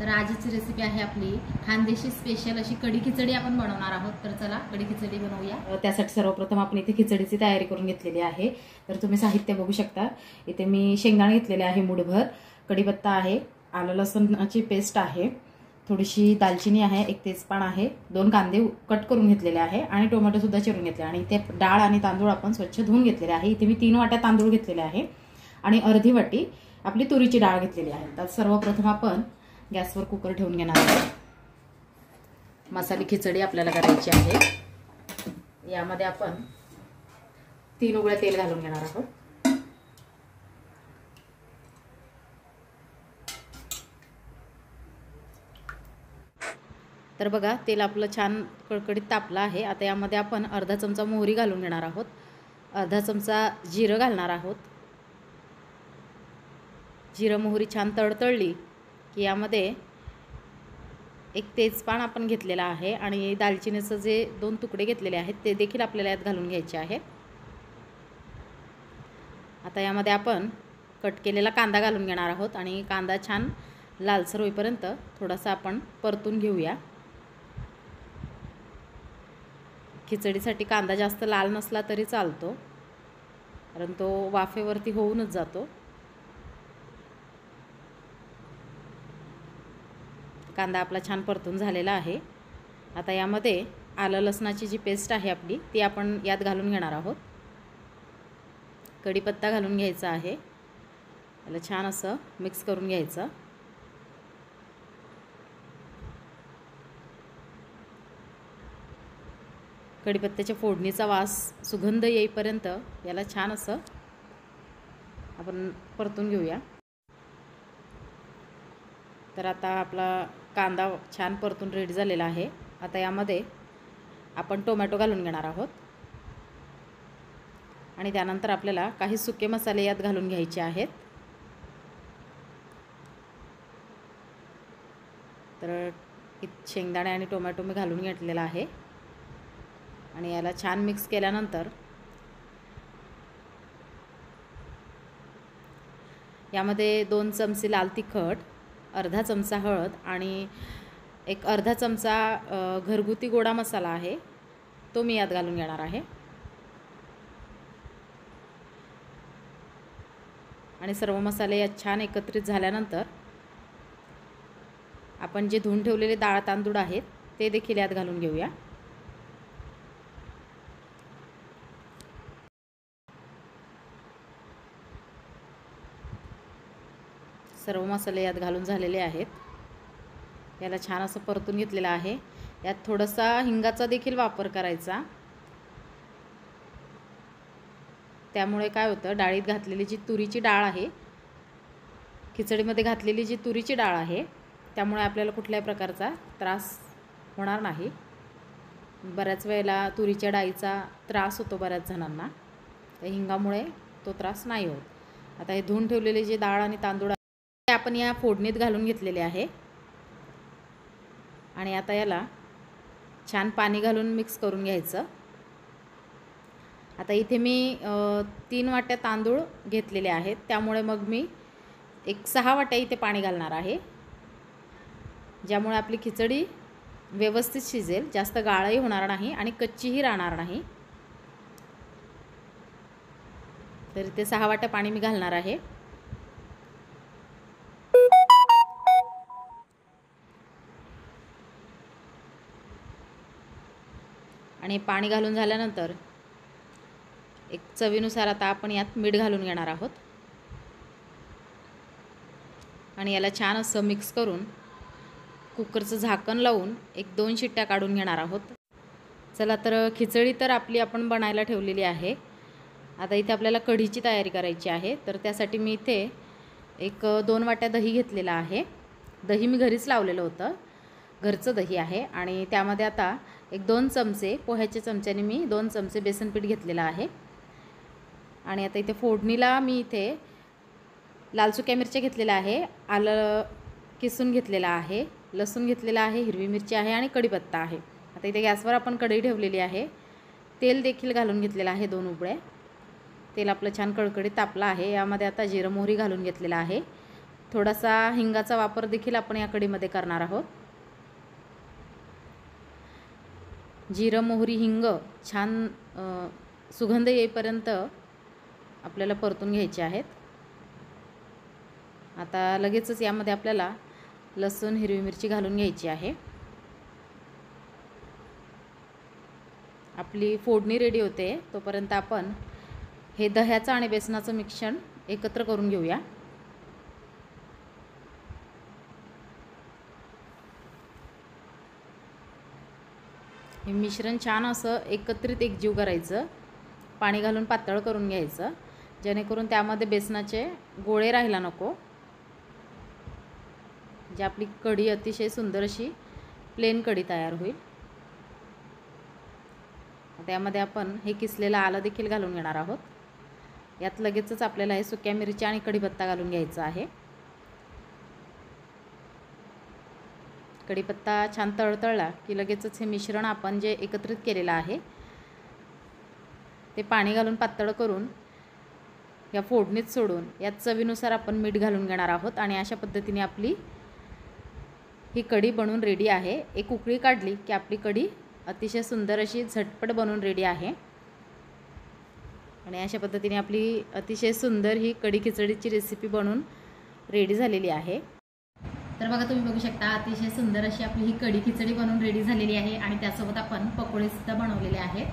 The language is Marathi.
तर आजची रेसिपी आहे आपली खानदेशी स्पेशल अशी कढी खिचडी आपण बनवणार आहोत। तर चला कढी खिचडी बनवूया। त्यासाठी सर्वप्रथम आपण इथे खिचडीची तयारी करून घेतलेली आहे। तर तुम्ही साहित्य बघू शकता। इथे मी शेंगदाणे घेतलेले आहे मुठभर, कढीपत्ता आहे, आलं लसूणची पेस्ट आहे, थोडीशी दालचिनी आहे, एक तेजपान आहे, 2 कांदे कट करून घेतलेले आहे आणि टोमॅटो सुद्धा चिरून घेतले आणि इथे डाळ आणि तांदूळ आपण स्वच्छ धुवून घेतलेले आहे। इथे मी 3 वाट्या तांदूळ घेतलेले आहे आणि अर्धी वाटी आपली तुरीची डाळ घेतलेली आहे। तर सर्वप्रथम आपण गॅसवर कुकर ठेवून घेणार आहोत। मसाली खिचडी आपल्याला करायची आहे। यामध्ये आपण 3 उकळ्या तेल घालून घेणार आहोत। तर बघा तेल आपलं छान कडकडीत तापलं आहे। आता यामध्ये आपण अर्धा चमचा मोहरी घालून घेणार आहोत, अर्धा चमचा जिरं घालणार आहोत। जिरं मोहरी छान तडतडली की यामध्ये एक तेजपान आपण घेतलेला आहे आणि दालचिनीचे जे 2 तुकडे घेतलेले आहेत ते देखील आपल्याला यात घालून घ्यायचे आहे। आता यामध्ये आपण कट केलेला कांदा घालून घेणार आहोत आणि कांदा छान लालसर होईपर्यंत थोडासा आपण परतून घेऊया। खिचडीसाठी कांदा जास्त लाल नसला तरी चालतो, कारण तो वाफेवरती होऊनच जातो। कांदा आपला छान परतून झालेला आहे। आता यामध्ये आलं लसणाची जी पेस्ट आहे आपली ती आपण यात घालून घेणार आहोत। कढीपत्ता घालून घ्यायचा आहे, याला छान असं मिक्स करून घ्यायचं। कढीपत्त्याच्या फोडणीचा वास सुगंध येईपर्यंत याला छान असं आपण परतून घेऊया। तर आता आपला कांदा छान परतून रेडी झालेला आहे। आता यामध्ये आपण टोमॅटो घालून घेणार आहोत आणि त्यानंतर आपल्याला काही सुके मसाले यात घालून घ्यायचे आहेत। तर शेंगदाणे आणि टोमॅटो मी घालून घेतलेला आहे आणि याला छान मिक्स केल्यानंतर यामध्ये 2 चमचे लाल तिखट, अर्धा चमचा हळद आणि एक अर्धा चमचा घरगुती गोडा मसाला आहे तो मी यात घालून घेणार आहे आणि सर्व मसाले यात छान एकत्रित झाल्यानंतर आपण जे धुवून ठेवलेले डाळ तांदूळ आहेत ते देखील यात घालून घेऊया। सर्व मसाले यात घालून झालेले आहेत। याला छान असं परतून घेतलेलं आहे। यात थोडासा हिंगाचा देखील वापर करायचा, त्यामुळे काय होतं डाळीत घातलेली जी तुरीची डाळ आहे, खिचडीमध्ये घातलेली जी तुरीची डाळ आहे त्यामुळे आपल्याला कुठल्याही प्रकारचा त्रास होणार नाही। बऱ्याच वेळेला तुरीच्या डाळीचा त्रास होतो बऱ्याच जणांना, तर हिंगामुळे तो त्रास नाही होत। आता हे धुवून ठेवलेले जे डाळ आणि तांदूळ ते आपण या फोडणीत घालून घेतलेले आहे आणि आता याला छान पाणी घालून मिक्स करून घ्यायचं। आता इथे मी 3 वाट्या तांदूळ घेतलेले आहेत, त्यामुळे मग मी एक 6 वाट्या इथे पाणी घालणार आहे, ज्यामुळे आपली खिचडी व्यवस्थित शिजेल, जास्त गाळही होणार नाही आणि कच्चीही राहणार नाही। तर इथे 6 वाट्या पाणी मी घालणार आहे आणि पाणी घालून झाल्यानंतर एक चवीनुसार आता आपण यात मीठ घालून घेणार आहोत आणि याला छान असं मिक्स करून कुकरचं झाकण लावून एक 2 शिट्ट्या काढून घेणार आहोत। चला तर खिचडी तर आपली आपण बनायला ठेवलेली आहे। आता इथे आपल्याला कढीची तयारी करायची आहे। तर त्यासाठी मी इथे एक 2 वाट्या दही घेतलेला आहे। दही मी घरीच लावलेलं होतं, घरचं दही आहे आणि त्यामध्ये आता एक 2 चमचे पोह्याच्या चमच्याने मी 2 चमचे बेसन पीठ घेतलेलं आहे आणि आता इथे फोडणीला मी इथे लाल सुक्या मिरच्या घेतलेल्या आहे, आलं किसून घेतलेला आहे, लसूण घेतलेला आहे, हिरवी मिरची आहे आणि कढीपत्ता आहे। आता इथे गॅसवर आपण कढई ठेवलेली आहे, तेल देखील घालून घेतलेलं आहे 2 उकळे। तेल आपलं छान कडकडीत तापलं आहे। यामध्ये आता जिरं मोहरी घालून घेतलेला आहे, थोडासा हिंगाचा वापर देखील आपण या कढीमध्ये करणार आहोत. जिरं, मोहरी, हिंग छान सुगंध येईपर्यंत आपल्याला परतून घ्यायचे आहेत. आता लगेचच यामध्ये आपल्याला लसूण, हिरवी मिरची घालून घ्यायची आहे. आपली फोडणी रेडी होते तोपर्यंत आपण हे दह्याचं आणि बेसनाचं मिश्रण एकत्र करून घेऊया. हे मिश्रण छान असं एकत्रित एकजीव करायचं. पाणी घालून पातळ करून घ्यायचं, जेणेकरून त्यामध्ये बेसनाचे गोळे राहायला नको. जे आपली कढी अतिशय सुंदर अशी प्लेन कढी तयार होईल. त्यामध्ये आपण हे किसलेलं आलं देखील घालून घेणार आहोत. यात लगेचच आपल्याला हे सुक्या मिरच्या आणि कढीपत्ता घालून घ्यायचा आहे. कढीपत्ता छान तळतळला की लगेचच हे मिश्रण आपण जे एकत्रित केलेलं आहे ते पाणी घालून पातळ करून या फोडणीत सोडून यात चवीनुसार आपण मीठ घालून घेणार आहोत. आणि अशा पद्धतीने आपली ही कढी बनवून रेडी आहे. एक उकळी काढली की आपली कढी अतिशय सुंदर अशी झटपट बनवून रेडी आहे. आणि अशा पद्धतीने आपली अतिशय सुंदर ही कढी खिचडीची रेसिपी बनवून रेडी झालेली आहे. तर बघा, तुम्ही बघू शकता अतिशय सुंदर अशी आपली ही कढी खिचडी बनवून रेडी झालेली आहे. आणि त्यासोबत आपण पकोडे सुद्धा बनवलेले आहेत.